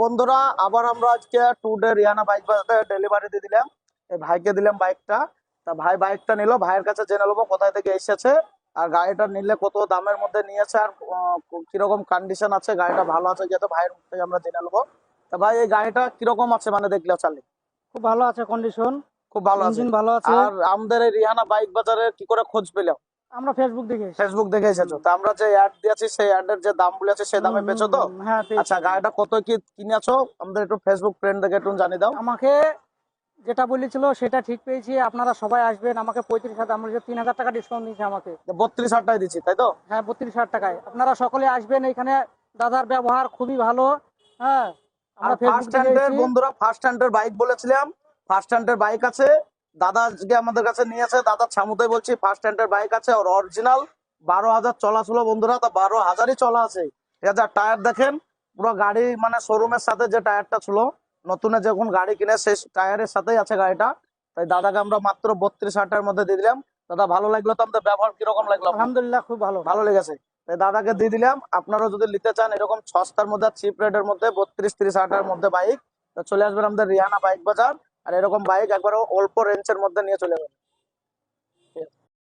বন্ধুরা, আবার আমরা আজকে টুডে রিয়ানা বাইক বাজাতে ডেলিভারি দিয়ে দিলাম। এই ভাইকে দিলাম বাইকটা। তা ভাই বাইকটা নিল, ভাইয়ের কাছে জেনে নেবো কোথায় থেকে এসেছে, আর গাড়িটা নিলে কত দামের মধ্যে নিয়েছে, আর কিরকম কন্ডিশন আছে, গাড়িটা ভালো আছে যেহেতু ভাইয়ের মুখ থেকে আমরা জেনে নেবো। তা ভাই এই গাড়িটা কিরকম আছে, মানে দেখলে চালে? খুব ভালো আছে কন্ডিশন। খুব ভালো আছে। ইঞ্জিন ভালো আছে। আর আমাদের এই রিয়ানা বাইক বাজারে কি করে খোঁজ পেলাম? আমরা ফেসবুক দেখে এসেছি। ফেসবুক দেখে এসেছো? তা আমরা যে অ্যাড দিয়েছি সেই অ্যাডের যে দাম বলেছে সেই দামে পেয়েছো তো? হ্যাঁ, পেয়েছি। আচ্ছা, গাড়িটা কত কি কিনেছো আমাদের একটু ফেসবুক ফ্রেন্ড দেখে একটু জানিয়ে দাও। আমাকে যেটা বলেছিল সেটা ঠিক পেয়েছি। আপনারা সবাই আসবেন। আমাকে 35,000, আমরা 3,000 টাকা ডিসকাউন্ট দিয়েছে আমাকে। 32,000 দিচ্ছি, তাই তো? হ্যাঁ, 32,000 টাকায় আপনারা সকলে আসবেন। এখানে দাদার ব্যবহার খুবই ভালো। হ্যাঁ, আর আমরা ফেসবুক ফার্স্ট দেখে হ্যান্ডের এসেছি। বন্ধুরা, ফার্স্ট হ্যান্ডের বাইক বলেছিলাম, ফার্স্ট হ্যান্ডের বাইক আছে। দাদা আজকে আমাদের কাছে নিয়েছে, দাদা ছামুতে বলছি, ফার্স্ট হ্যান্ডের বাইক আছে আর অরিজিনাল 12,000 চলা ছিল বন্ধুরা। তা 12,000ই চলা আছে। ঠিক আছে, আর টায়ার দেখেন পুরো গাড়ি মানে শোরুমের সাথে যে টায়ারটা ছিল, নতুনে যখন গাড়ি কিনে সেই টায়ারের সাথেই আছে গাড়িটা। তাই দাদাকে আমরা মাত্র 32,000 টাকার মধ্যে দিয়ে দিলাম। দাদা ভালো লাগলো তো? আমাদের ব্যবহার কিরকম লাগলো? আলহামদুলিল্লাহ, খুব ভালো। ভালো লেগেছে। তাই দাদাকে দিয়ে দিলাম। আপনারাও যদি নিতে চান এরকম সস্তার মধ্যে, চিপ রেটের মধ্যে, 32-30 হাজার মধ্যে বাইক, তো চলে আসবেন আমাদের রিয়ানা বাইক বাজার। আর এরকম বাইক একবারে অল্প রেঞ্জের মধ্যে নিয়ে চলে যাবেন।